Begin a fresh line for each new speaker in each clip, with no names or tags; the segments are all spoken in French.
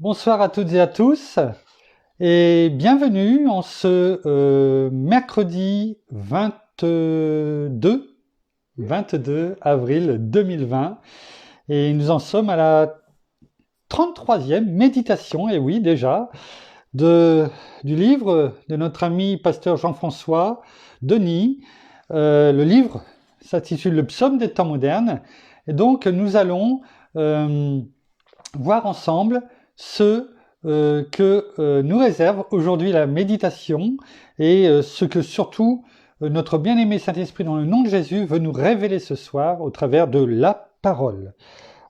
Bonsoir à toutes et à tous et bienvenue en ce mercredi 22 avril 2020 et nous en sommes à la 33e méditation, et oui déjà, du livre de notre ami pasteur Jean-François Denis. Le livre s'intitule Le Psaume des temps modernes et donc nous allons voir ensemble ce que nous réserve aujourd'hui la méditation et ce que surtout notre bien-aimé Saint-Esprit dans le nom de Jésus veut nous révéler ce soir au travers de la parole.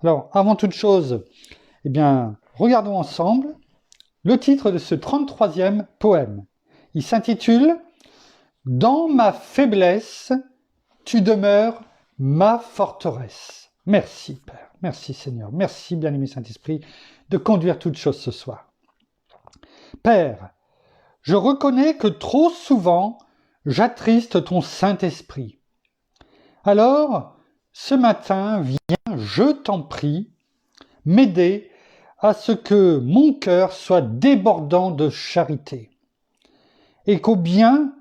Alors, avant toute chose, eh bien, regardons ensemble le titre de ce 33e poème. Il s'intitule « Dans ma faiblesse, tu demeures ma forteresse ». Merci Père, merci Seigneur, merci bien-aimé Saint-Esprit de conduire toutes choses ce soir. Père, je reconnais que trop souvent j'attriste ton Saint-Esprit. Alors, ce matin, viens, je t'en prie, m'aider à ce que mon cœur soit débordant de charité et qu'au bien,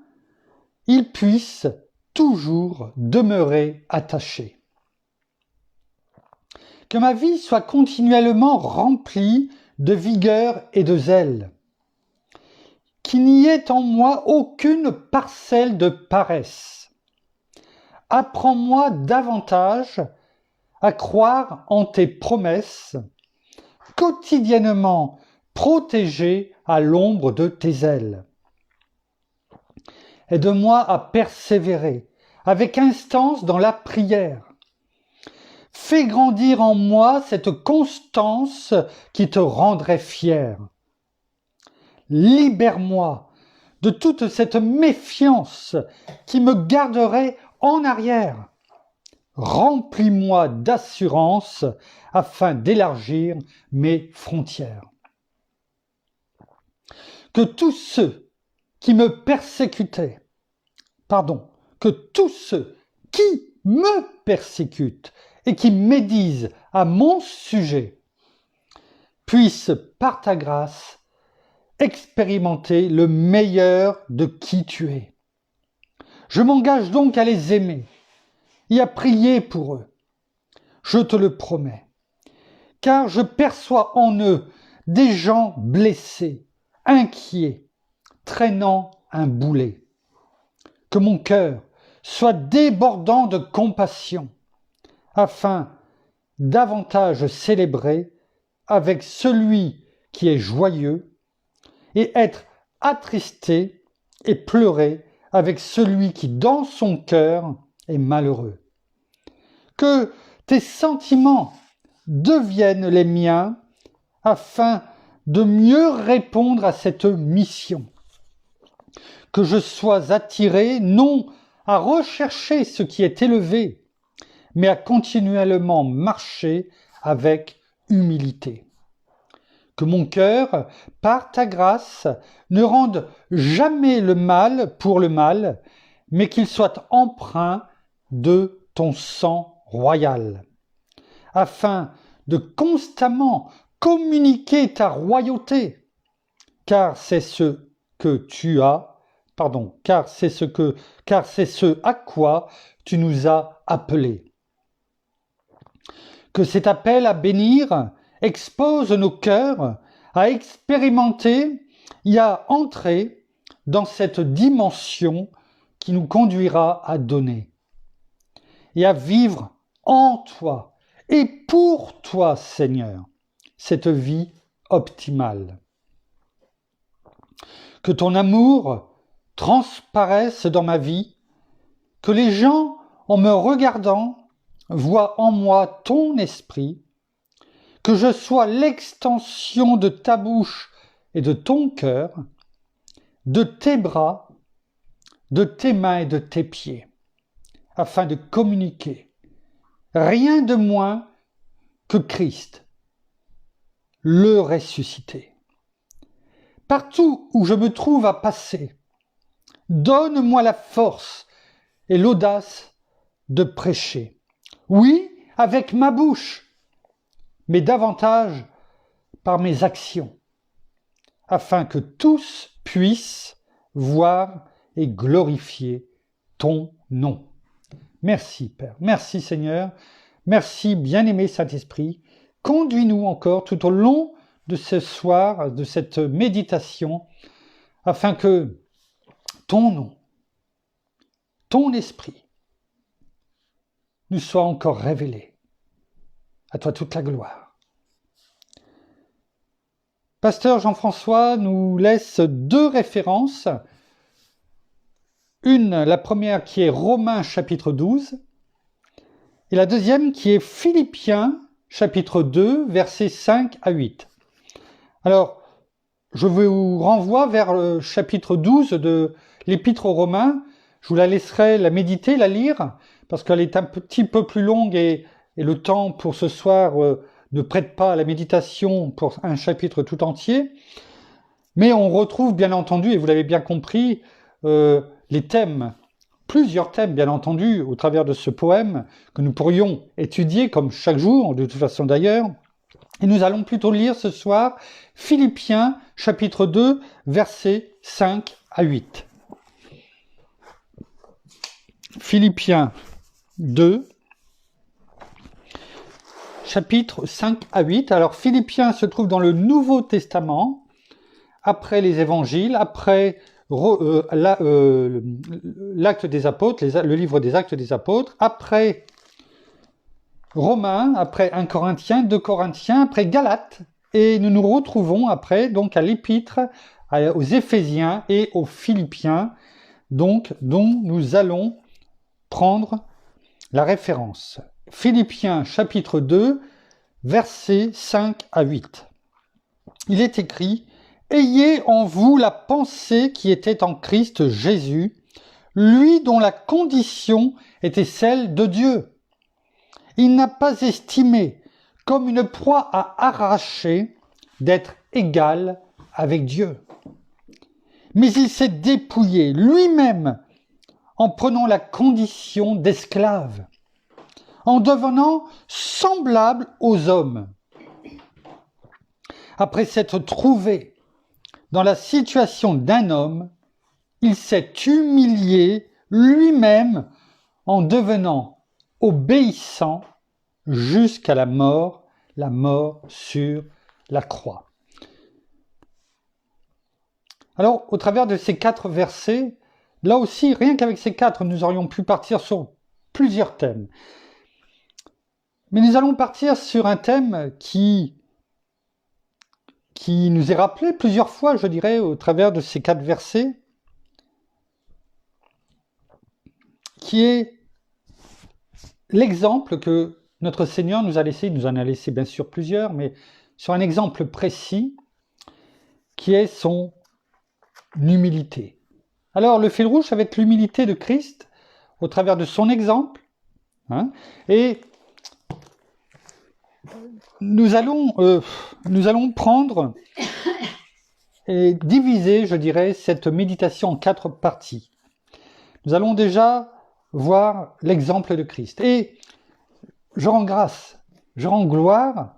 il puisse toujours demeurer attaché. Que ma vie soit continuellement remplie de vigueur et de zèle. Qu'il n'y ait en moi aucune parcelle de paresse. Apprends-moi davantage à croire en tes promesses, quotidiennement protégé à l'ombre de tes ailes. Aide-moi à persévérer avec instance dans la prière. Fais grandir en moi cette constance qui te rendrait fier. Libère-moi de toute cette méfiance qui me garderait en arrière. Remplis-moi d'assurance afin d'élargir mes frontières. Que tous ceux qui me persécutaient, que tous ceux qui me persécutent et qui médisent à mon sujet puissent, par ta grâce, expérimenter le meilleur de qui tu es. Je m'engage donc à les aimer et à prier pour eux. Je te le promets, car je perçois en eux des gens blessés, inquiets, traînant un boulet. Que mon cœur soit débordant de compassion, afin davantage célébrer avec celui qui est joyeux et être attristé et pleurer avec celui qui, dans son cœur, est malheureux. Que tes sentiments deviennent les miens afin de mieux répondre à cette mission. Que je sois attiré non à rechercher ce qui est élevé, mais à continuellement marcher avec humilité. Que mon cœur, par ta grâce, ne rende jamais le mal pour le mal, mais qu'il soit empreint de ton sang royal, afin de constamment communiquer ta royauté, car c'est ce à quoi tu nous as appelés. Que cet appel à bénir expose nos cœurs à expérimenter et à entrer dans cette dimension qui nous conduira à donner et à vivre en toi et pour toi, Seigneur, cette vie optimale. Que ton amour transparaisse dans ma vie, que les gens, en me regardant, voient en moi ton esprit, que je sois l'extension de ta bouche et de ton cœur, de tes bras, de tes mains et de tes pieds, afin de communiquer rien de moins que Christ, le ressuscité. Partout où je me trouve à passer, donne-moi la force et l'audace de prêcher. Oui, avec ma bouche, mais davantage par mes actions, afin que tous puissent voir et glorifier ton nom. Merci Père, merci Seigneur, merci bien-aimé Saint-Esprit. Conduis-nous encore tout au long de ce soir, de cette méditation, afin que ton nom, ton esprit, nous soit encore révélé. À toi toute la gloire. Pasteur Jean-François nous laisse 2 références. La première qui est Romains chapitre 12, et la deuxième qui est Philippiens chapitre 2, versets 5 à 8. Alors, je vous renvoie vers le chapitre 12 de l'Épître aux Romains. Je vous la laisserai la méditer, la lire, parce qu'elle est un petit peu plus longue et le temps pour ce soir ne prête pas à la méditation pour un chapitre tout entier. Mais on retrouve bien entendu, et vous l'avez bien compris, les thèmes, plusieurs thèmes bien entendu, au travers de ce poème que nous pourrions étudier comme chaque jour, de toute façon d'ailleurs. Et nous allons plutôt lire ce soir Philippiens chapitre 2, versets 5 à 8. Philippiens 2, chapitre 5 à 8. Alors Philippiens se trouve dans le Nouveau Testament, après les évangiles, après l'acte des apôtres, le livre des actes des apôtres, après Romains, après 1 Corinthiens, 2 Corinthiens, après Galates, et nous nous retrouvons après donc à l'épître aux Éphésiens et aux Philippiens, donc dont nous allons prendre la référence. Philippiens chapitre 2, versets 5 à 8. Il est écrit: Ayez en vous la pensée qui était en Christ Jésus, lui dont la condition était celle de Dieu. Il n'a pas estimé comme une proie à arracher d'être égal avec Dieu. Mais il s'est dépouillé lui-même en prenant la condition d'esclave, en devenant semblable aux hommes. Après s'être trouvé dans la situation d'un homme, il s'est humilié lui-même en devenant obéissant jusqu'à la mort sur la croix. Alors, au travers de ces 4 versets, là aussi, rien qu'avec ces 4, nous aurions pu partir sur plusieurs thèmes. Mais nous allons partir sur un thème qui nous est rappelé plusieurs fois, je dirais, au travers de ces 4 versets, qui est l'exemple que notre Seigneur nous a laissé. Il nous en a laissé bien sûr plusieurs, mais sur un exemple précis, qui est son humilité. Alors, le fil rouge, ça va être l'humilité de Christ, au travers de son exemple, et nous allons prendre et diviser, je dirais, cette méditation en 4 parties. Nous allons déjà voir l'exemple de Christ. Et je rends grâce, je rends gloire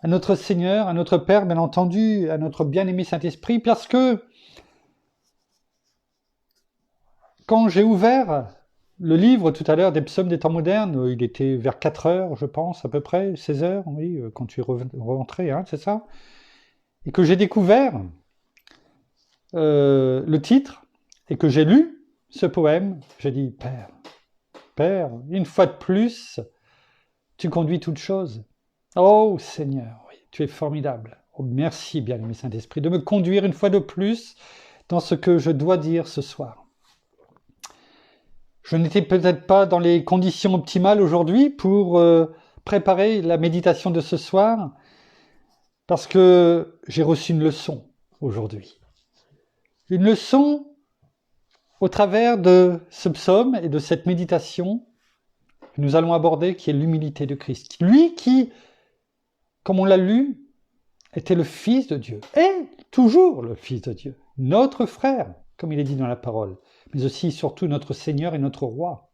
à notre Seigneur, à notre Père, bien entendu, à notre bien-aimé Saint-Esprit, parce que quand j'ai ouvert le livre tout à l'heure des psaumes des temps modernes, il était vers 4 heures, je pense, à peu près, 16 heures, oui, quand tu es rentré, c'est ça, et que j'ai découvert le titre, et que j'ai lu ce poème, j'ai dit, Père, une fois de plus, tu conduis toutes choses. Oh Seigneur, oui, tu es formidable. Oh, merci, bien-aimé Saint-Esprit, de me conduire une fois de plus dans ce que je dois dire ce soir. Je n'étais peut-être pas dans les conditions optimales aujourd'hui pour préparer la méditation de ce soir, parce que j'ai reçu une leçon aujourd'hui. Une leçon au travers de ce psaume et de cette méditation que nous allons aborder, qui est l'humilité de Christ. Lui qui, comme on l'a lu, était le Fils de Dieu, et toujours le Fils de Dieu, notre frère, comme il est dit dans la parole, mais aussi surtout notre Seigneur et notre Roi.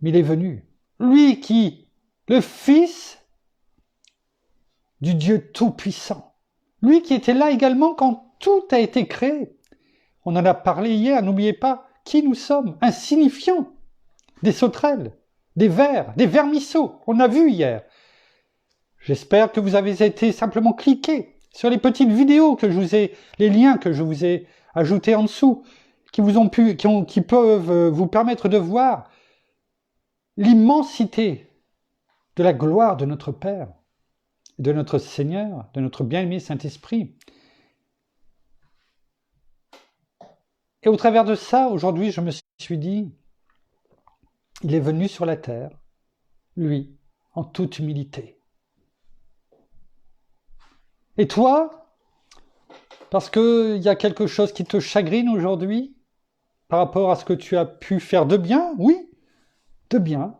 Mais il est venu, lui qui, le Fils du Dieu Tout-Puissant. Lui qui était là également quand tout a été créé. On en a parlé hier, n'oubliez pas qui nous sommes, insignifiants, des sauterelles, des vers, des vermisseaux, on a vu hier. J'espère que vous avez été simplement cliqués sur les petites vidéos que je vous ai, les liens que je vous ai ajoutés en dessous, qui peuvent vous permettre de voir l'immensité de la gloire de notre Père, de notre Seigneur, de notre bien-aimé Saint-Esprit. Et au travers de ça, aujourd'hui, je me suis dit, il est venu sur la terre, lui, en toute humilité. Et toi, parce qu'il y a quelque chose qui te chagrine aujourd'hui, par rapport à ce que tu as pu faire de bien, oui, de bien,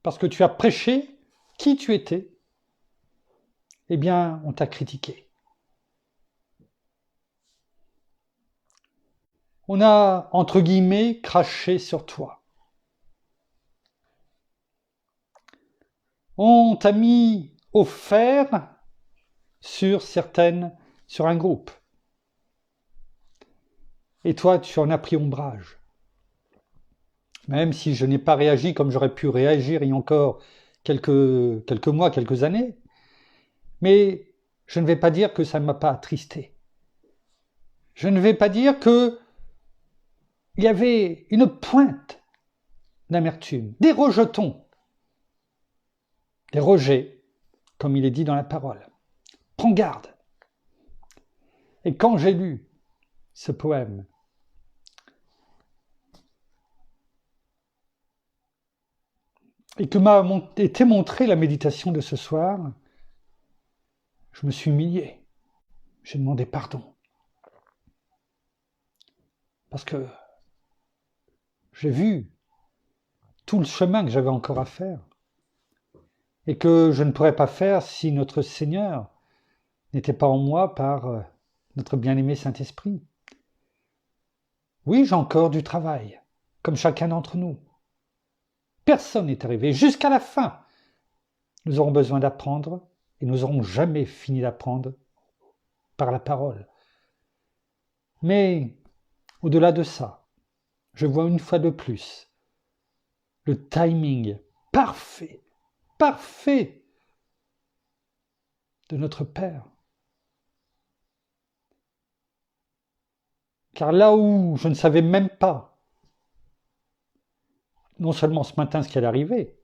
parce que tu as prêché qui tu étais, eh bien, on t'a critiqué. On a, entre guillemets, craché sur toi. On t'a mis au fer sur un groupe. Et toi, tu en as pris ombrage. Même si je n'ai pas réagi comme j'aurais pu réagir il y a encore quelques mois, quelques années. Mais je ne vais pas dire que ça ne m'a pas attristé. Je ne vais pas dire que il y avait une pointe d'amertume, des rejetons, des rejets, comme il est dit dans la parole. Prends garde. Et quand j'ai lu ce poème, et que m'a été montrée la méditation de ce soir, je me suis humilié. J'ai demandé pardon. Parce que j'ai vu tout le chemin que j'avais encore à faire et que je ne pourrais pas faire si notre Seigneur n'était pas en moi par notre bien-aimé Saint-Esprit. Oui, j'ai encore du travail, comme chacun d'entre nous. Personne n'est arrivé jusqu'à la fin. Nous aurons besoin d'apprendre et nous n'aurons jamais fini d'apprendre par la parole. Mais au-delà de ça, je vois une fois de plus le timing parfait de notre Père. Car là où je ne savais même pas, non seulement ce matin ce qui allait arriver,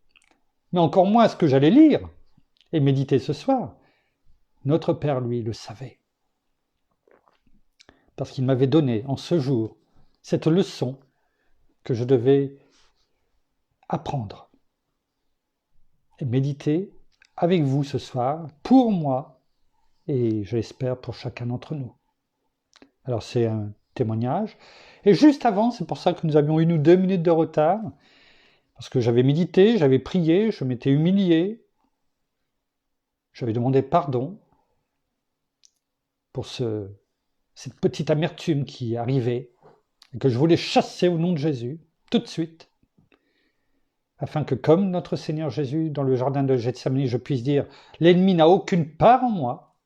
mais encore moins ce que j'allais lire et méditer ce soir, notre Père, lui, le savait. Parce qu'il m'avait donné en ce jour cette leçon que je devais apprendre et méditer avec vous ce soir, pour moi, et je l'espère pour chacun d'entre nous. Alors c'est un témoignage. Et juste avant, c'est pour ça que nous avions 1 ou 2 minutes de retard, parce que j'avais médité, j'avais prié, je m'étais humilié, j'avais demandé pardon pour cette petite amertume qui arrivait, et que je voulais chasser au nom de Jésus, tout de suite, afin que comme notre Seigneur Jésus, dans le jardin de Gethsémani, je puisse dire « L'ennemi n'a aucune part en moi »,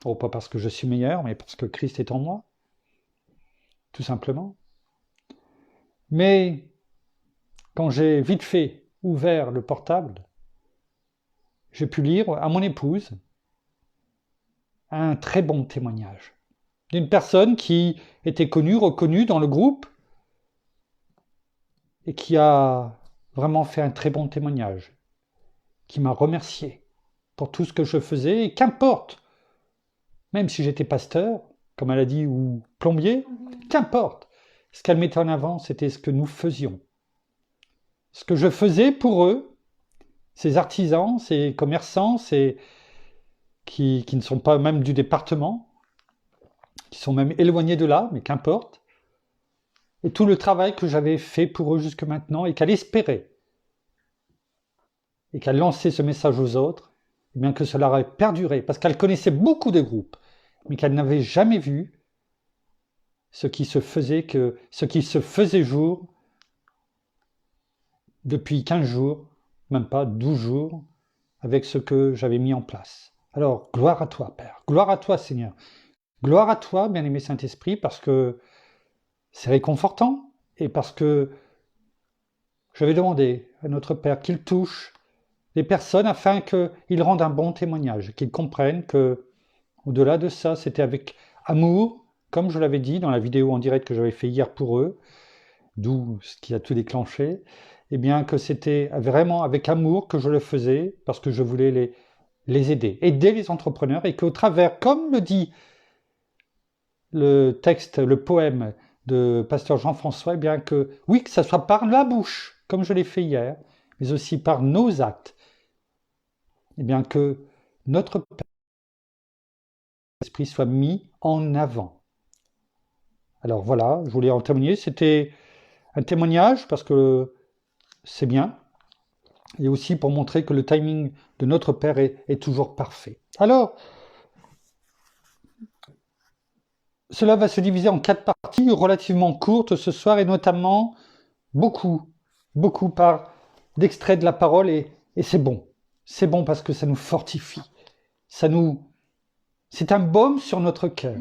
oh, pas parce que je suis meilleur, mais parce que Christ est en moi, tout simplement. Mais quand j'ai vite fait ouvert le portable, j'ai pu lire à mon épouse un très bon témoignage d'une personne qui était connue, reconnue dans le groupe et qui a vraiment fait un très bon témoignage, qui m'a remercié pour tout ce que je faisais, et qu'importe, même si j'étais pasteur, comme elle a dit, ou plombier, qu'importe, ce qu'elle mettait en avant, c'était ce que nous faisions. Ce que je faisais pour eux, ces artisans, ces commerçants, qui ne sont pas même du département, qui sont même éloignés de là, mais qu'importe, et tout le travail que j'avais fait pour eux jusque maintenant, et qu'elle espérait, et qu'elle lançait ce message aux autres, et bien que cela aurait perduré, parce qu'elle connaissait beaucoup de groupes, mais qu'elle n'avait jamais vu ce qui se faisait jour depuis 15 jours, même pas 12 jours, avec ce que j'avais mis en place. Alors, gloire à toi, Père. Gloire à toi, Seigneur. Gloire à toi, bien-aimé Saint-Esprit, parce que c'est réconfortant et parce que je vais demander à notre Père qu'il touche les personnes afin qu'ils rendent un bon témoignage, qu'ils comprennent que, au-delà de ça, c'était avec amour, comme je l'avais dit dans la vidéo en direct que j'avais fait hier pour eux, d'où ce qui a tout déclenché, et bien que c'était vraiment avec amour que je le faisais, parce que je voulais les aider les entrepreneurs, et qu'au travers, comme le dit le texte, le poème de pasteur Jean-François, eh bien que, oui, que ça soit par la bouche, comme je l'ai fait hier, mais aussi par nos actes, eh bien que notre esprit soit mis en avant. Alors voilà, je voulais en témoigner, c'était un témoignage parce que c'est bien, et aussi pour montrer que le timing de notre Père est toujours parfait. Alors, cela va se diviser en 4 parties relativement courtes ce soir, et notamment beaucoup d'extraits de la parole, et c'est bon. C'est bon parce que ça nous fortifie. C'est un baume sur notre cœur,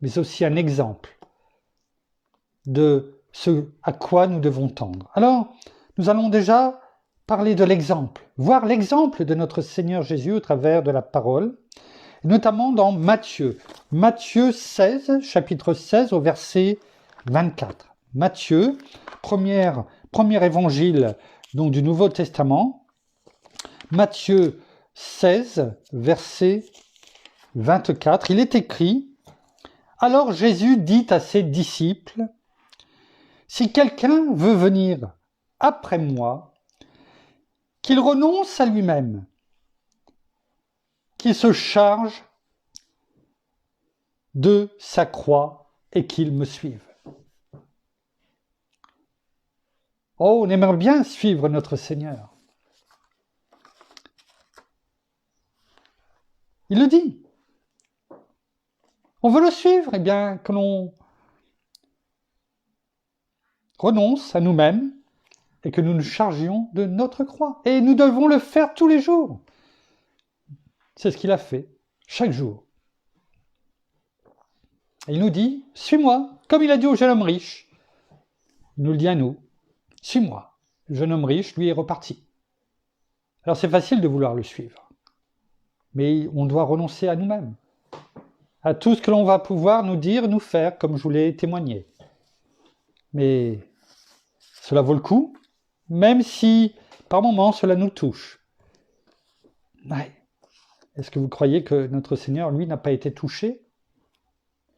mais aussi un exemple de ce à quoi nous devons tendre. Alors, nous allons déjà parler de l'exemple, voir l'exemple de notre Seigneur Jésus au travers de la parole, notamment dans Matthieu 16, chapitre 16 au verset 24. Matthieu, premier évangile donc du Nouveau Testament, Matthieu 16, verset 24, il est écrit: Alors Jésus dit à ses disciples, si quelqu'un veut venir après moi, qu'il renonce à lui-même, qu'il se charge de sa croix et qu'il me suive. Oh, on aimerait bien suivre notre Seigneur. Il le dit. On veut le suivre, eh bien, que l'on renonce à nous-mêmes et que nous nous chargions de notre croix. Et nous devons le faire tous les jours. C'est ce qu'il a fait, chaque jour. Et il nous dit, suis-moi, comme il a dit au jeune homme riche. Il nous le dit à nous, suis-moi. Le jeune homme riche, lui, est reparti. Alors c'est facile de vouloir le suivre. Mais on doit renoncer à nous-mêmes, à tout ce que l'on va pouvoir nous dire, nous faire, comme je vous l'ai témoigné. Mais cela vaut le coup, même si par moments cela nous touche. Ouais. Est-ce que vous croyez que notre Seigneur, lui, n'a pas été touché?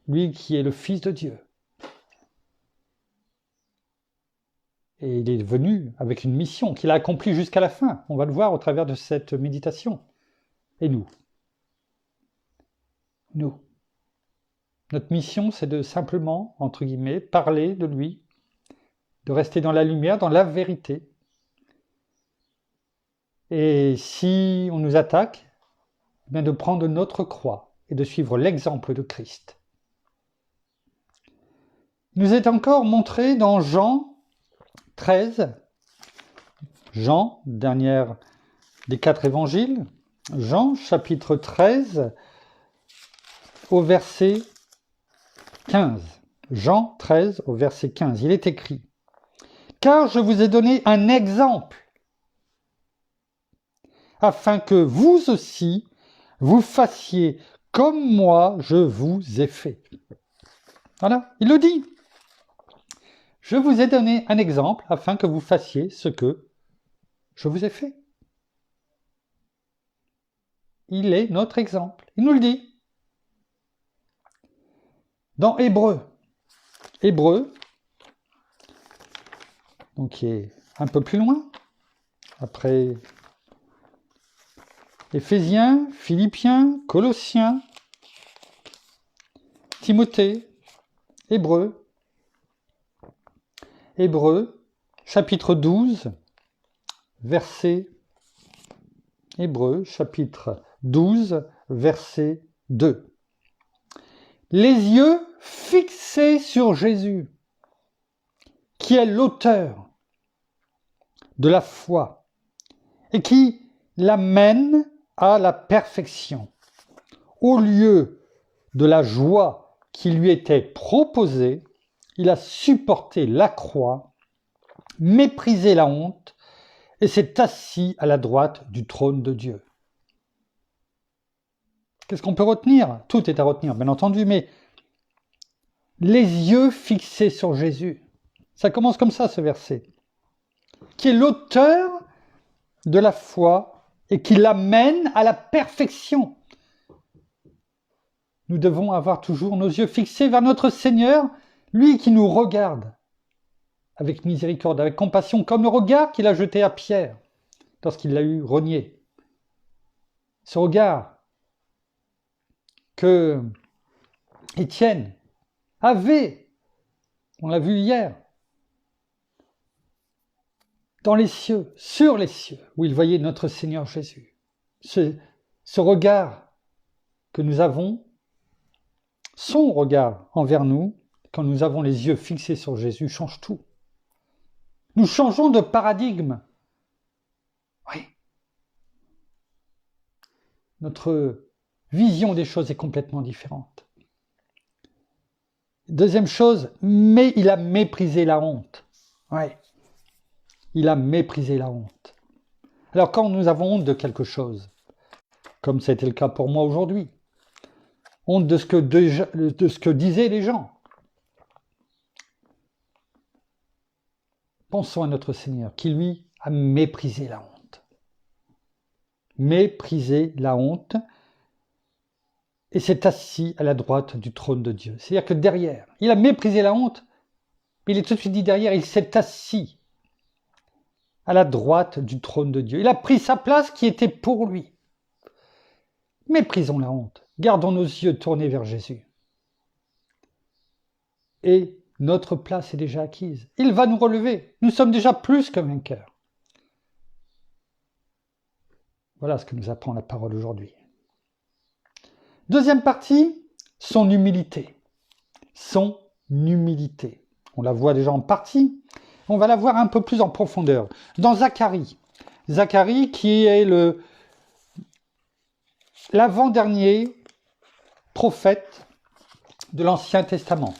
Lui qui est le Fils de Dieu. Et il est venu avec une mission qu'il a accomplie jusqu'à la fin. On va le voir au travers de cette méditation. Et nous? Nous. Notre mission, c'est de simplement, entre guillemets, parler de lui, de rester dans la lumière, dans la vérité. Et si on nous attaque, eh bien de prendre notre croix et de suivre l'exemple de Christ. Il nous est encore montré dans Jean 13, Jean, dernière des 4 évangiles, Jean chapitre 13 au verset 15. Jean 13 au verset 15, il est écrit: Car je vous ai donné un exemple, afin que vous aussi, vous fassiez comme moi je vous ai fait. Voilà, il le dit. Je vous ai donné un exemple, afin que vous fassiez ce que je vous ai fait. Il est notre exemple, il nous le dit. Dans Hébreux, donc qui est un peu plus loin, après Éphésiens, Philippiens, Colossiens, Timothée, Hébreux, chapitre 12, verset Hébreux, chapitre 12, verset 2. Les yeux fixés sur Jésus, qui est l'auteur de la foi, et qui l'amène à la perfection. Au lieu de la joie qui lui était proposée, il a supporté la croix, méprisé la honte et s'est assis à la droite du trône de Dieu. Qu'est-ce qu'on peut retenir? Tout est à retenir, bien entendu, mais les yeux fixés sur Jésus. Ça commence comme ça, ce verset. Qui est l'auteur de la foi et qui l'amène à la perfection. Nous devons avoir toujours nos yeux fixés vers notre Seigneur, lui qui nous regarde avec miséricorde, avec compassion, comme le regard qu'il a jeté à Pierre lorsqu'il l'a eu renié. Ce regard que Étienne avait, on l'a vu hier, dans les cieux, sur les cieux, où il voyait notre Seigneur Jésus. Ce regard que nous avons, son regard envers nous, quand nous avons les yeux fixés sur Jésus, change tout. Nous changeons de paradigme. Oui. Notre vision des choses est complètement différente. Deuxième chose, mais il a méprisé la honte. Oui. Il a méprisé la honte. Alors quand nous avons honte de quelque chose, comme ça a été le cas pour moi aujourd'hui, honte de ce que disaient les gens, pensons à notre Seigneur, qui lui a méprisé la honte. Méprisé la honte et s'est assis à la droite du trône de Dieu. C'est-à-dire que derrière, il a méprisé la honte, mais il est tout de suite dit derrière, il s'est assis à la droite du trône de Dieu. Il a pris sa place qui était pour lui. Méprisons la honte. Gardons nos yeux tournés vers Jésus. Et notre place est déjà acquise. Il va nous relever. Nous sommes déjà plus que vainqueurs. Voilà ce que nous apprend la parole aujourd'hui. Deuxième partie, son humilité. Son humilité. On la voit déjà en partie. On va la voir un peu plus en profondeur. Dans Zacharie. Zacharie qui est l'avant-dernier prophète de l'Ancien Testament.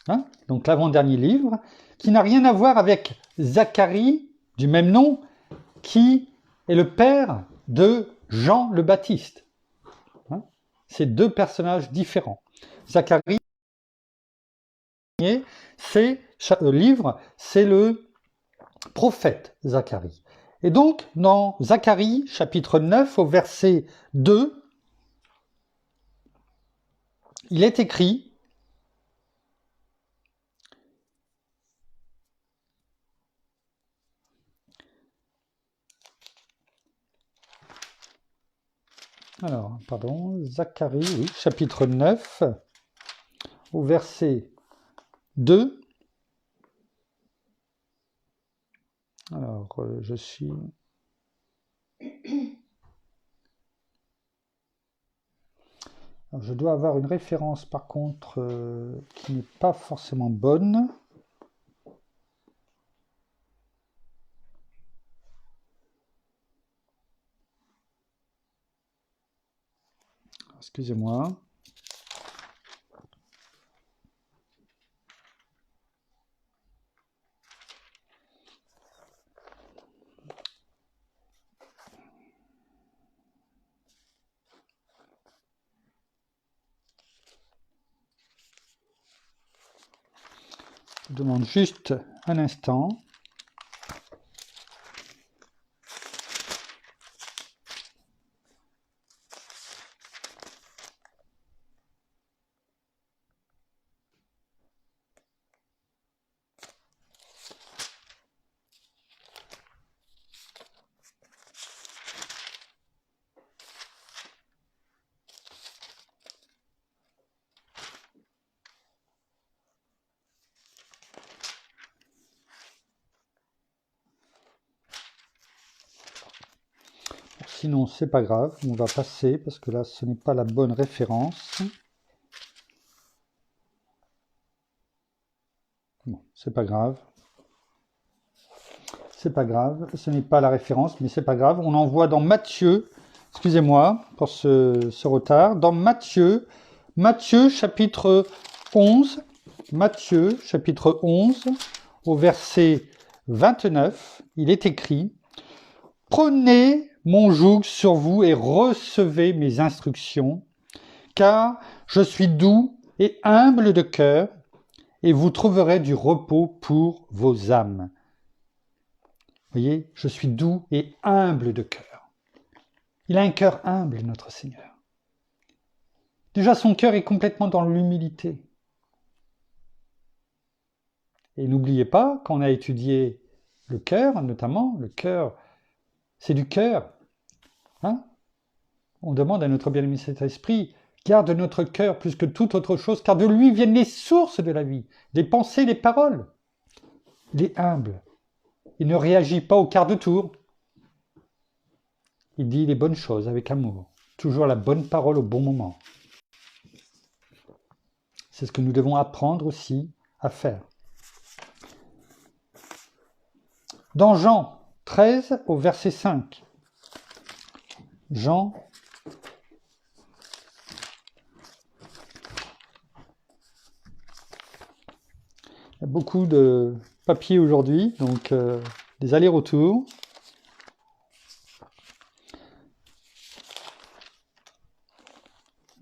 Hein? Donc l'avant-dernier livre, qui n'a rien à voir avec Zacharie, du même nom, qui est le père de Jean le Baptiste. Hein? C'est deux personnages différents. Zacharie, c'est livre, c'est le prophète Zacharie. Et donc, dans Zacharie, chapitre 9, au verset 2, il est écrit: Zacharie, oui, chapitre 9, au verset 2. Alors, je suis... Alors, je dois avoir une référence, par contre, qui n'est pas forcément bonne. Excusez-moi. Je demande juste un instant. Sinon, c'est pas grave, on va passer parce que là, ce n'est pas la bonne référence. Bon, c'est pas grave. c'est pas grave, ce n'est pas la référence, mais c'est pas grave. On en voit dans Matthieu, excusez-moi pour ce retard, dans Matthieu chapitre 11, Matthieu chapitre 11, au verset 29, il est écrit « Prenez mon joug sur vous et recevez mes instructions, car je suis doux et humble de cœur, et vous trouverez du repos pour vos âmes. » Vous voyez, je suis doux et humble de cœur. Il a un cœur humble, notre Seigneur. Déjà, son cœur est complètement dans l'humilité. Et n'oubliez pas, quand on a étudié le cœur, notamment, le cœur, c'est du cœur. Hein? On demande à notre bien-aimé Saint-Esprit, garde notre cœur plus que toute autre chose, car de lui viennent les sources de la vie, des pensées, des paroles. Il est humble. Il ne réagit pas au quart de tour. Il dit les bonnes choses avec amour. Toujours la bonne parole au bon moment. C'est ce que nous devons apprendre aussi à faire. Dans Jean 13, au verset 5. Jean il y a beaucoup de papier aujourd'hui, donc des allers-retours.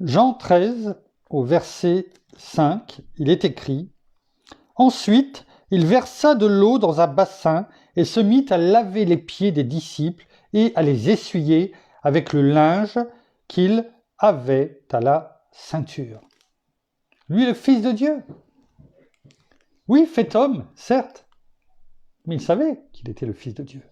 Jean 13, au verset 5, il est écrit « Ensuite, il versa de l'eau dans un bassin et se mit à laver les pieds des disciples et à les essuyer avec le linge qu'il avait à la ceinture. » Lui, le Fils de Dieu. Oui, fait homme, certes, mais il savait qu'il était le Fils de Dieu.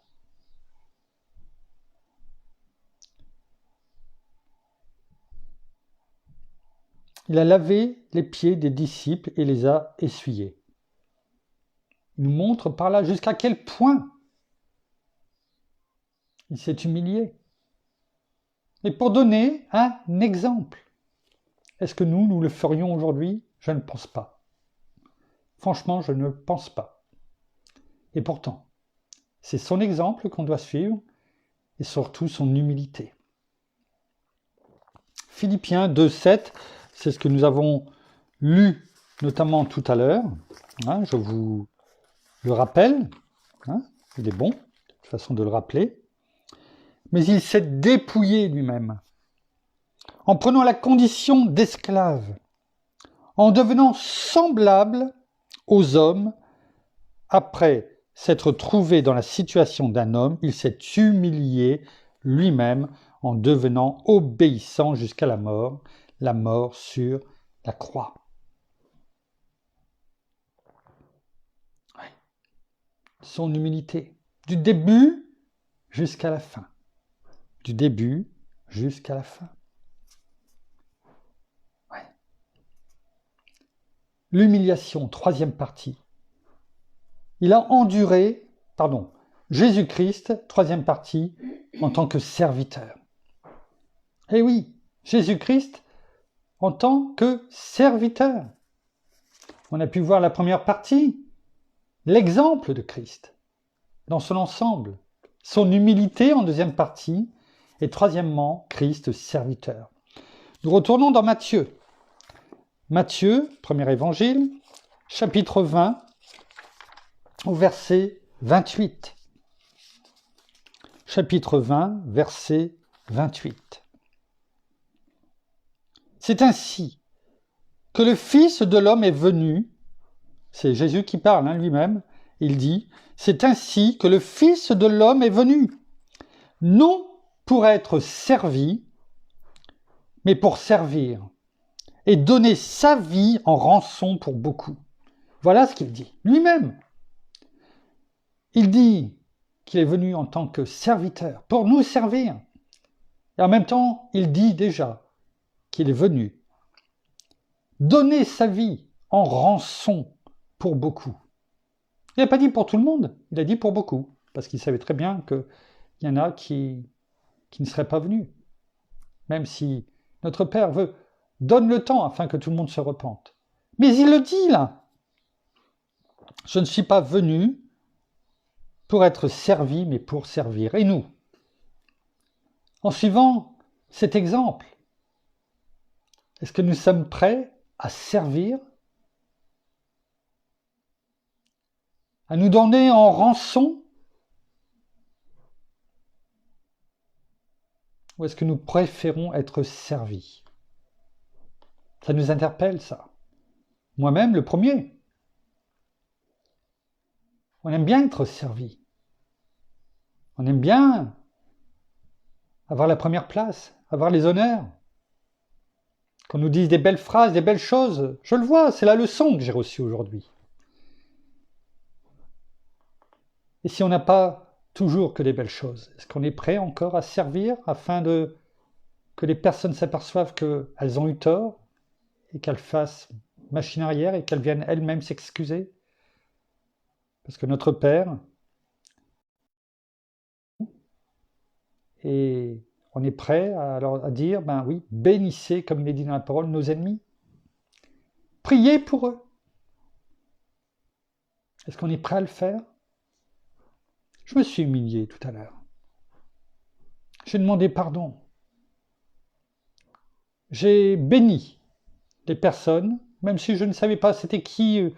Il a lavé les pieds des disciples et les a essuyés. Il nous montre par là jusqu'à quel point il s'est humilié. Et pour donner un exemple, est-ce que nous le ferions aujourd'hui? Je ne pense pas. Franchement, je ne pense pas. Et pourtant, c'est son exemple qu'on doit suivre et surtout son humilité. Philippiens 2,7, c'est ce que nous avons lu notamment tout à l'heure. Hein, je vous le rappelle. Hein, il est bon, de façon de le rappeler. Mais il s'est dépouillé lui-même en prenant la condition d'esclave, en devenant semblable aux hommes. Après s'être trouvé dans la situation d'un homme, il s'est humilié lui-même en devenant obéissant jusqu'à la mort sur la croix. Ouais. Son humilité, du début jusqu'à la fin. Du début jusqu'à la fin. Ouais. L'humiliation, troisième partie. Il a enduré, Jésus-Christ, troisième partie, en tant que serviteur. Eh oui, Jésus-Christ en tant que serviteur. On a pu voir la première partie, l'exemple de Christ, dans son ensemble, son humilité en deuxième partie, et troisièmement, Christ serviteur. Nous retournons dans Matthieu. Matthieu, premier évangile, chapitre 20, au verset 28. Chapitre 20, verset 28. C'est ainsi que le Fils de l'homme est venu, c'est Jésus qui parle lui-même, il dit, c'est ainsi que le Fils de l'homme est venu, non pour être servi, mais pour servir, et donner sa vie en rançon pour beaucoup. Voilà ce qu'il dit, lui-même. Il dit qu'il est venu en tant que serviteur, pour nous servir. Et en même temps, il dit déjà qu'il est venu donner sa vie en rançon pour beaucoup. Il n'a pas dit pour tout le monde, il a dit pour beaucoup, parce qu'il savait très bien qu'il y en a qui ne seraient pas venus. Même si notre Père donne le temps afin que tout le monde se repente. Mais il le dit là. Je ne suis pas venu pour être servi, mais pour servir. Et nous, en suivant cet exemple, est-ce que nous sommes prêts à servir, à nous donner en rançon? Ou est-ce que nous préférons être servis? Ça nous interpelle, ça. Moi-même, le premier. On aime bien être servi. On aime bien avoir la première place, avoir les honneurs. Qu'on nous dise des belles phrases, des belles choses. Je le vois, c'est la leçon que j'ai reçue aujourd'hui. Et si on n'a pas toujours que des belles choses, est-ce qu'on est prêt encore à servir afin que les personnes s'aperçoivent qu'elles ont eu tort et qu'elles fassent machine arrière et qu'elles viennent elles-mêmes s'excuser? Parce que notre Père, et on est prêt à dire, ben oui, bénissez, comme il est dit dans la parole, nos ennemis. Priez pour eux. Est-ce qu'on est prêt à le faire? Je me suis humilié tout à l'heure. J'ai demandé pardon. J'ai béni des personnes, même si je ne savais pas c'était qui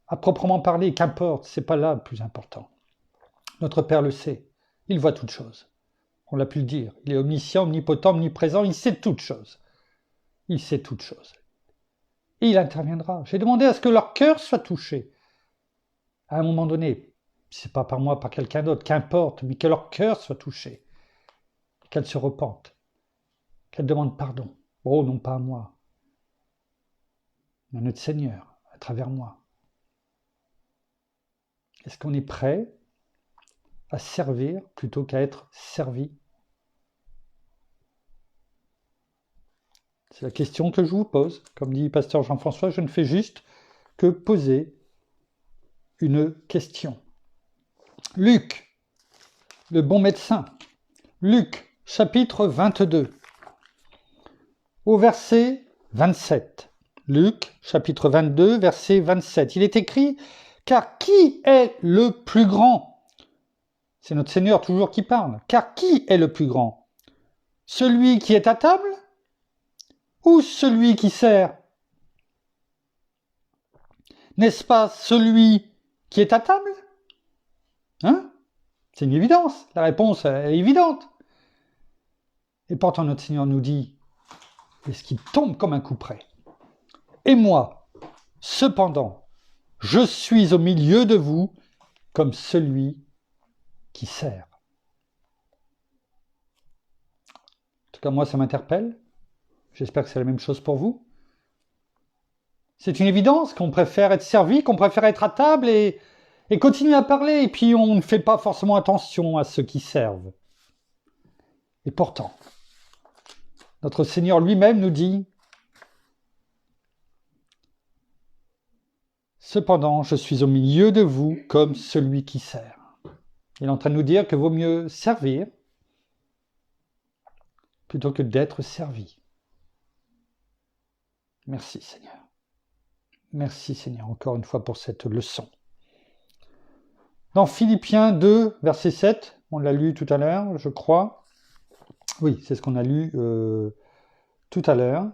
à proprement parler, qu'importe, c'est pas là le plus important. Notre Père le sait, il voit toutes choses. On l'a pu le dire, il est omniscient, omnipotent, omniprésent, il sait toutes choses. Il sait toutes choses. Et il interviendra. J'ai demandé à ce que leur cœur soit touché. À un moment donné, c'est pas par moi, par quelqu'un d'autre, qu'importe, mais que leur cœur soit touché. Qu'elles se repentent. Qu'elles demandent pardon. Oh, non pas à moi, mais à notre Seigneur, à travers moi. Est-ce qu'on est prêt à servir plutôt qu'à être servi? C'est la question que je vous pose. Comme dit pasteur Jean-François, je ne fais juste que poser une question. Luc, le bon médecin. Luc, chapitre 22, au verset 27. Luc, chapitre 22, verset 27. Il est écrit, « Car qui est le plus grand ?» C'est notre Seigneur toujours qui parle. « Car qui est le plus grand? Celui qui est à table ou celui qui sert? N'est-ce pas celui qui est à table? » Hein? C'est une évidence. La réponse est évidente. Et pourtant notre Seigneur nous dit, et ce qui tombe comme un coup près, « Et moi, cependant, je suis au milieu de vous comme celui qui sert. » En tout cas, moi, ça m'interpelle. J'espère que c'est la même chose pour vous. C'est une évidence qu'on préfère être servi, qu'on préfère être à table et continuer à parler. Et puis, on ne fait pas forcément attention à ceux qui servent. Et pourtant, notre Seigneur lui-même nous dit, « Cependant, je suis au milieu de vous comme celui qui sert. » Il est en train de nous dire que vaut mieux servir plutôt que d'être servi. Merci Seigneur. Merci Seigneur encore une fois pour cette leçon. Dans Philippiens 2, verset 7, on l'a lu tout à l'heure, je crois. Oui, c'est ce qu'on a lu tout à l'heure.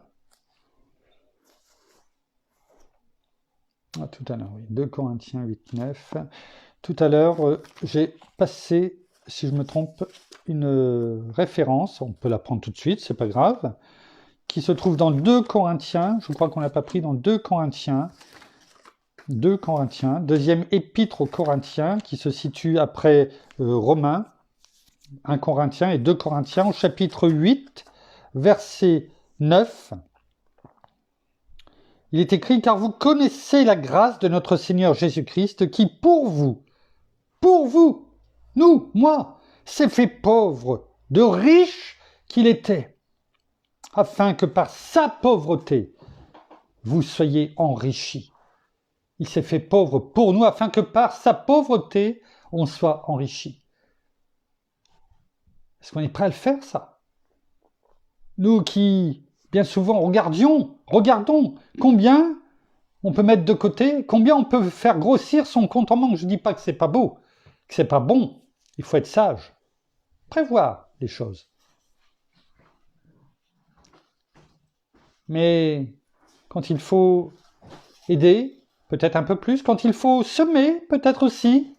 Tout à l'heure, oui. 2 Corinthiens 8, 9. Tout à l'heure, j'ai passé, si je me trompe, une référence, on peut la prendre tout de suite, c'est pas grave, qui se trouve dans 2 Corinthiens, je crois qu'on l'a pas pris dans 2 Corinthiens, deuxième épître aux Corinthiens, qui se situe après Romains, 1 Corinthiens et 2 Corinthiens, au chapitre 8, verset 9. Il est écrit, « Car vous connaissez la grâce de notre Seigneur Jésus-Christ, qui pour vous, nous, moi, s'est fait pauvre, de riche qu'il était, afin que par sa pauvreté, vous soyez enrichis. » Il s'est fait pauvre pour nous, afin que par sa pauvreté, on soit enrichis. Est-ce qu'on est prêt à le faire, ça? Nous qui, bien souvent, regardons combien on peut mettre de côté, combien on peut faire grossir son compte en banque. Je ne dis pas que c'est pas beau, que c'est pas bon. Il faut être sage, prévoir les choses. Mais quand il faut aider, peut-être un peu plus. Quand il faut semer, peut-être aussi,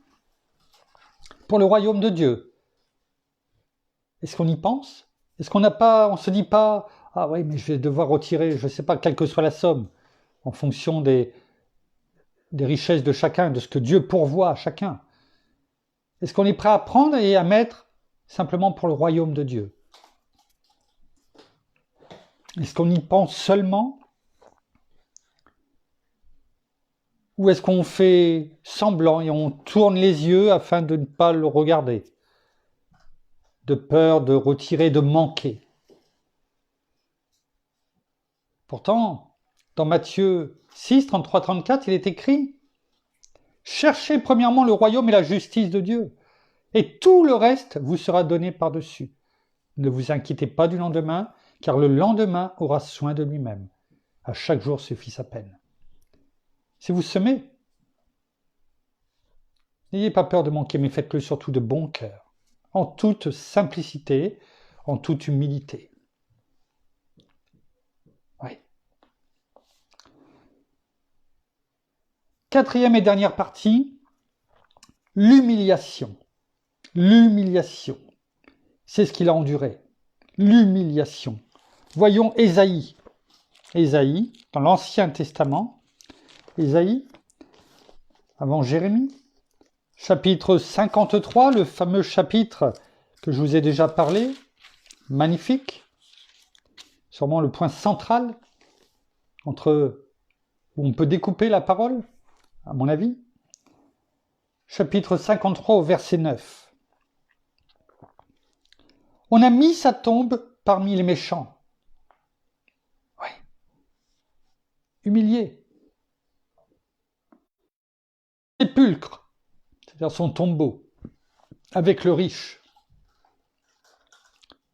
pour le royaume de Dieu. Est-ce qu'on y pense? Est-ce qu'on on se dit pas, ah oui, mais je vais devoir retirer, je ne sais pas, quelle que soit la somme, en fonction des richesses de chacun, de ce que Dieu pourvoit à chacun. Est-ce qu'on est prêt à prendre et à mettre simplement pour le royaume de Dieu? Est-ce qu'on y pense seulement? Ou est-ce qu'on fait semblant et on tourne les yeux afin de ne pas le regarder? De peur de retirer, de manquer. Pourtant, dans Matthieu 6, 33, 34, il est écrit « Cherchez premièrement le royaume et la justice de Dieu, et tout le reste vous sera donné par-dessus. Ne vous inquiétez pas du lendemain, car le lendemain aura soin de lui-même. À chaque jour suffit sa peine. » Si vous semez, n'ayez pas peur de manquer, mais faites-le surtout de bon cœur, en toute simplicité, en toute humilité. Oui. Quatrième et dernière partie, l'humiliation. L'humiliation. C'est ce qu'il a enduré. L'humiliation. Voyons Ésaïe. Ésaïe, dans l'Ancien Testament. Ésaïe, avant Jérémie. Chapitre 53, le fameux chapitre que je vous ai déjà parlé. Magnifique. Sûrement le point central où on peut découper la parole, à mon avis. Chapitre 53 au verset 9. On a mis sa tombe parmi les méchants. Oui. Humilié. Sépulcre, c'est-à-dire son tombeau, avec le riche.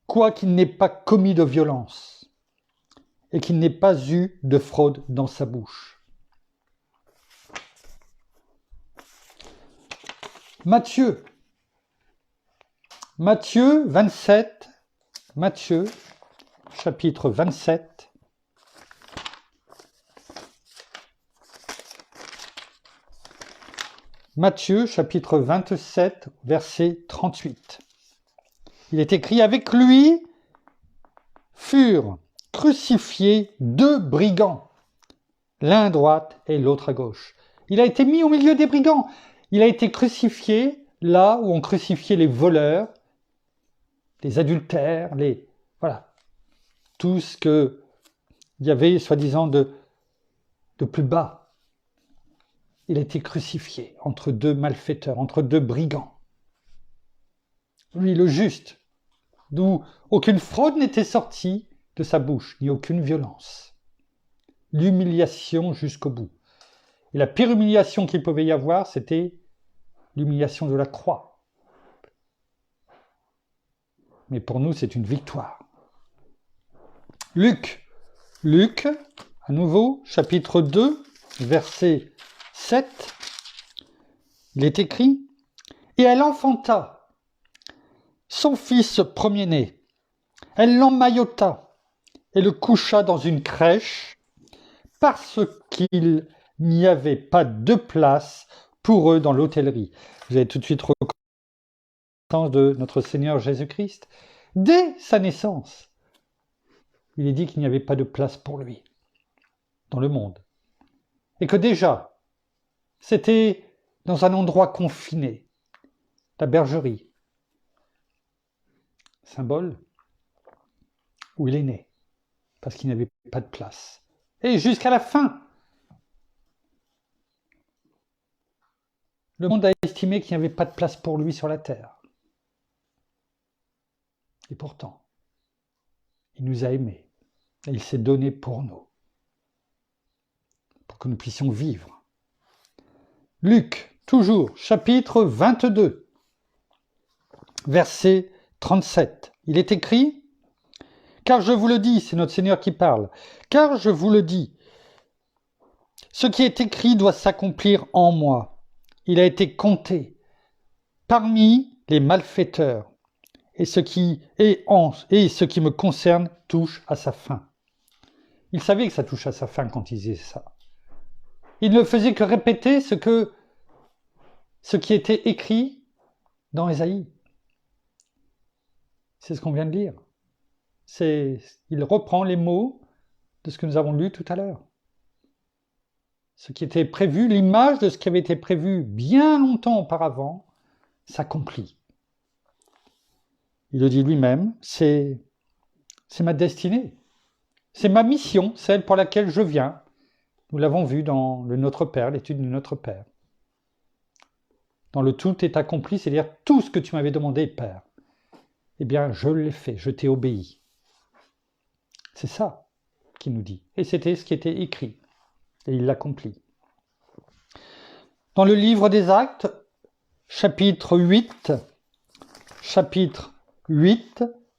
Quoi qu'il n'ait pas commis de violence et qu'il n'ait pas eu de fraude dans sa bouche. Matthieu 27, Matthieu, chapitre 27. Matthieu, chapitre 27, verset 38. Il est écrit « Avec lui furent crucifiés 2 brigands, l'un à droite et l'autre à gauche. » Il a été mis au milieu des brigands. Il a été crucifié là où on crucifiait les voleurs, les adultères, voilà, tout ce qu'il y avait soi-disant de plus bas. Il a été crucifié entre 2 malfaiteurs, entre 2 brigands. Lui, le juste, d'où aucune fraude n'était sortie de sa bouche, ni aucune violence. L'humiliation jusqu'au bout. Et la pire humiliation qu'il pouvait y avoir, c'était l'humiliation de la croix. Mais pour nous, c'est une victoire. Luc, à nouveau, chapitre 2, verset 7, il est écrit « Et elle enfanta son fils premier-né. Elle l'emmaillota et le coucha dans une crèche parce qu'il n'y avait pas de place pour eux dans l'hôtellerie. » Vous avez tout de suite reconnaissance de notre Seigneur Jésus-Christ. Dès sa naissance, il est dit qu'il n'y avait pas de place pour lui dans le monde. Et que déjà, c'était dans un endroit confiné, la bergerie, symbole où il est né, parce qu'il n'avait pas de place. Et jusqu'à la fin, le monde a estimé qu'il n'y avait pas de place pour lui sur la terre. Et pourtant, il nous a aimés et il s'est donné pour nous, pour que nous puissions vivre. Luc, toujours, chapitre 22, verset 37. Il est écrit « Car je vous le dis, c'est notre Seigneur qui parle, car je vous le dis, ce qui est écrit doit s'accomplir en moi. Il a été compté parmi les malfaiteurs, et ce qui me concerne touche à sa fin. Il savait que ça touche à sa fin quand il disait ça. Il ne faisait que répéter ce qui était écrit dans Ésaïe. C'est ce qu'on vient de lire. Il reprend les mots de ce que nous avons lu tout à l'heure. Ce qui était prévu, l'image de ce qui avait été prévu bien longtemps auparavant, s'accomplit. Il le dit lui-même, c'est ma destinée. C'est ma mission, celle pour laquelle je viens. Nous l'avons vu dans le Notre Père, l'étude du Notre Père. Dans le tout est accompli, c'est-à-dire tout ce que tu m'avais demandé, Père. Eh bien, je l'ai fait, je t'ai obéi. C'est ça qu'il nous dit. Et c'était ce qui était écrit. Et il l'accomplit. Dans le livre des Actes, chapitre 8,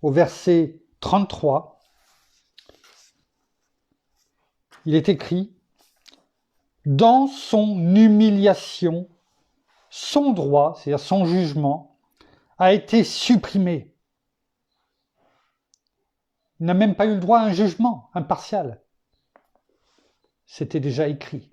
au verset 33, il est écrit « Dans son humiliation, son droit, c'est-à-dire son jugement, a été supprimé. » Il n'a même pas eu le droit à un jugement impartial. C'était déjà écrit.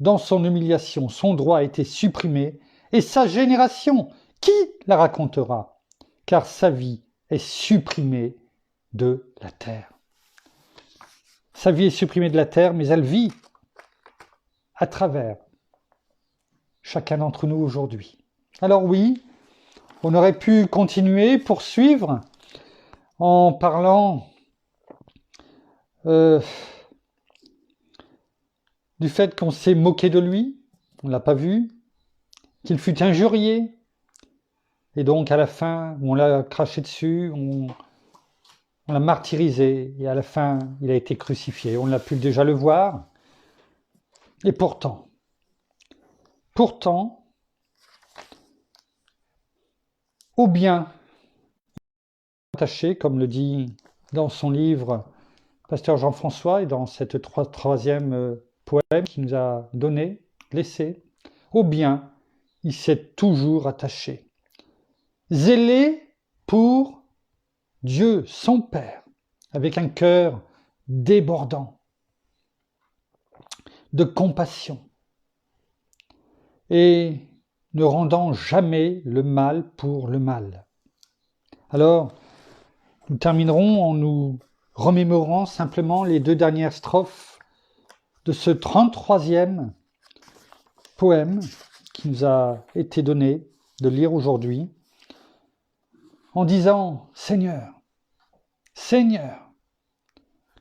Dans son humiliation, son droit a été supprimé, et sa génération, qui la racontera? Car sa vie est supprimée de la terre. Sa vie est supprimée de la terre, mais elle vit à travers chacun d'entre nous aujourd'hui. Alors oui, on aurait pu continuer, poursuivre, en parlant du fait qu'on s'est moqué de lui, on ne l'a pas vu, qu'il fut injurié, et donc à la fin, on l'a craché dessus, on l'a martyrisé, et à la fin, il a été crucifié. On l'a pu déjà le voir, et pourtant, au bien attaché, comme le dit dans son livre Pasteur Jean-François, et dans cette troisième poème qu'il nous a laissé, au bien, il s'est toujours attaché. Zélé pour Dieu, son Père, avec un cœur débordant de compassion, et ne rendant jamais le mal pour le mal. Alors, nous terminerons en nous remémorant simplement les 2 dernières strophes de ce 33e poème qui nous a été donné de lire aujourd'hui, en disant « Seigneur, Seigneur,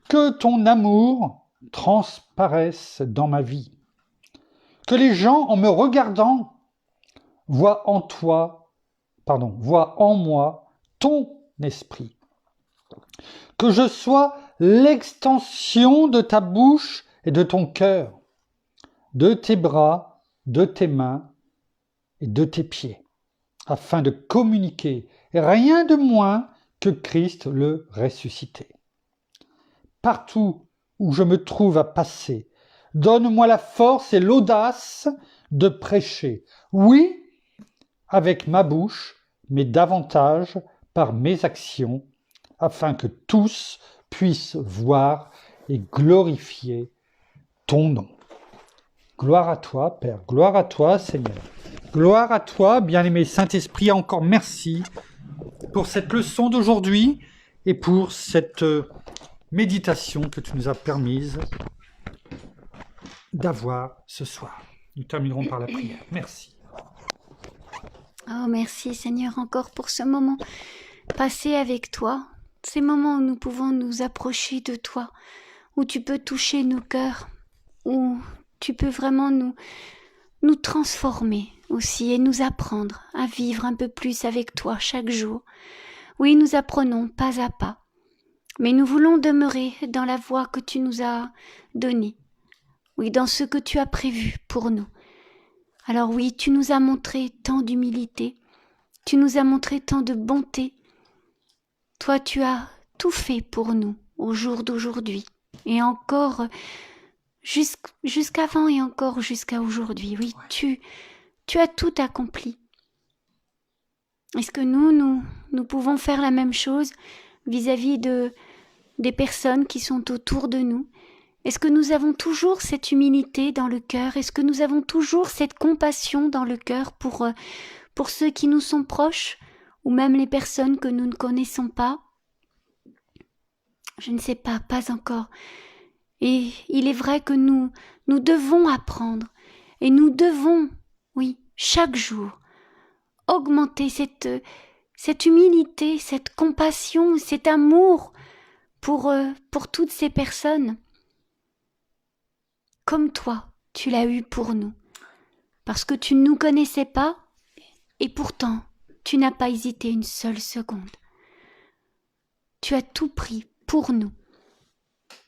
que ton amour transparaisse dans ma vie, que les gens, en me regardant, voient en moi ton esprit, que je sois l'extension de ta bouche et de ton cœur, de tes bras, de tes mains et de tes pieds, afin de communiquer rien de moins que Christ le ressuscité. Partout où je me trouve à passer, donne-moi la force et l'audace de prêcher, oui, avec ma bouche, mais davantage par mes actions, afin que tous puissent voir et glorifier ton nom. Gloire à toi, Père, gloire à toi, Seigneur. Gloire à toi, bien-aimé Saint-Esprit, encore merci pour cette leçon d'aujourd'hui et pour cette méditation que tu nous as permise d'avoir ce soir. Nous terminerons par la prière. Merci.
Oh, merci Seigneur encore pour ce moment passé avec toi, ces moments où nous pouvons nous approcher de toi, où tu peux toucher nos cœurs, où tu peux vraiment nous transformer aussi et nous apprendre à vivre un peu plus avec toi chaque jour. Oui, nous apprenons pas à pas, mais nous voulons demeurer dans la voie que tu nous as donnée, oui, dans ce que tu as prévu pour nous. Alors oui, tu nous as montré tant d'humilité, tu nous as montré tant de bonté. Toi, tu as tout fait pour nous au jour d'aujourd'hui et encore jusqu'avant et encore jusqu'à aujourd'hui. Oui, Tu as tout accompli. Est-ce que nous pouvons faire la même chose vis-à-vis des personnes qui sont autour de nous? Est-ce que nous avons toujours cette humilité dans le cœur? Est-ce que nous avons toujours cette compassion dans le cœur pour ceux qui nous sont proches ou même les personnes que nous ne connaissons pas? Je ne sais pas encore. Et il est vrai que nous devons apprendre et nous devons, oui, chaque jour, augmenter cette humilité, cette compassion, cet amour pour toutes ces personnes. Comme toi, tu l'as eu pour nous. Parce que tu ne nous connaissais pas, et pourtant, tu n'as pas hésité une seule seconde. Tu as tout pris pour nous,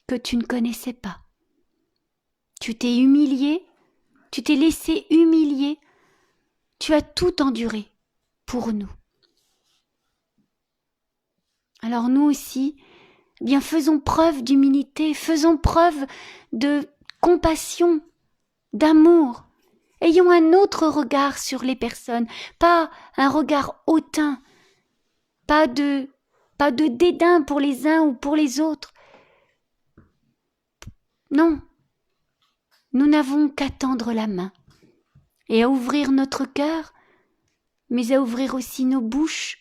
que tu ne connaissais pas. Tu t'es humilié, tu t'es laissé humilier, tu as tout enduré pour nous. Alors nous aussi, eh bien faisons preuve d'humilité, faisons preuve de compassion, d'amour. Ayons un autre regard sur les personnes, pas un regard hautain, pas de dédain pour les uns ou pour les autres. Non, nous n'avons qu'à tendre la main et à ouvrir notre cœur, mais à ouvrir aussi nos bouches,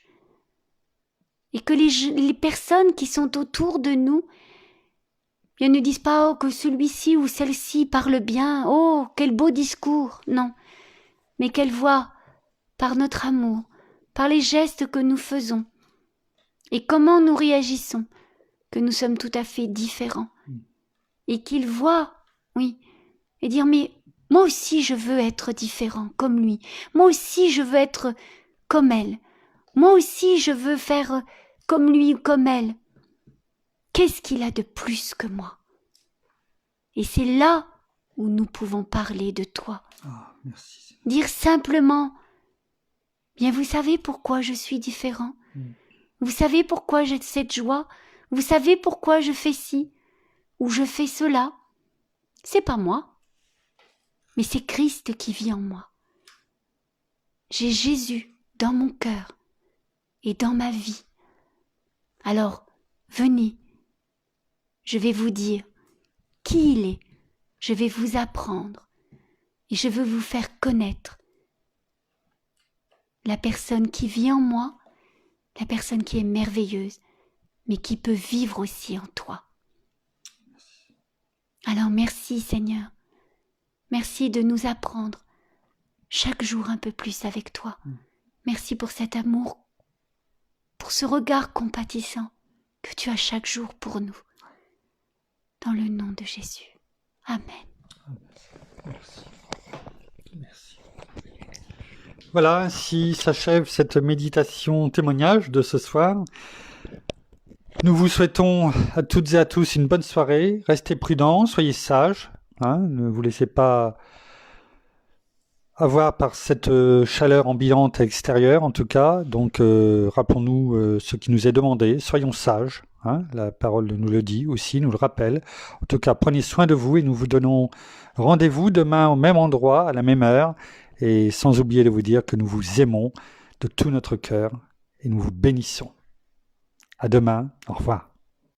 et que les personnes qui sont autour de nous ne disent pas « Oh, que celui-ci ou celle-ci parle bien, oh, quel beau discours !» Non, mais qu'elles voient par notre amour, par les gestes que nous faisons et comment nous réagissons, que nous sommes tout à fait différents. Et qu'ils voient, oui, et dire « Mais moi aussi je veux être différent comme lui, moi aussi je veux être comme elle, moi aussi je veux faire comme lui ou comme elle. Qu'est-ce qu'il a de plus que moi ?» Et c'est là où nous pouvons parler de toi.
Merci.
Dire simplement, bien vous savez pourquoi je suis différent. Vous savez pourquoi j'ai cette joie. Vous savez pourquoi je fais ci ou je fais cela. C'est pas moi, mais c'est Christ qui vit en moi. J'ai Jésus dans mon cœur et dans ma vie. Alors, venez, je vais vous dire qui il est, je vais vous apprendre et je veux vous faire connaître la personne qui vit en moi, la personne qui est merveilleuse, mais qui peut vivre aussi en toi. Alors merci Seigneur, merci de nous apprendre chaque jour un peu plus avec toi. Merci pour cet amour, pour ce regard compatissant que tu as chaque jour pour nous. Dans le nom de Jésus. Amen.
Merci. Merci. Voilà, ainsi s'achève cette méditation témoignage de ce soir. Nous vous souhaitons à toutes et à tous une bonne soirée. Restez prudents, soyez sages. Ne vous laissez pas avoir par cette chaleur ambiante extérieure, en tout cas. Donc, rappelons-nous ce qui nous est demandé. Soyons sages. La parole nous le dit aussi, nous le rappelle. En tout cas, prenez soin de vous et nous vous donnons rendez-vous demain au même endroit, à la même heure. Et sans oublier de vous dire que nous vous aimons de tout notre cœur et nous vous bénissons. À demain. Au revoir.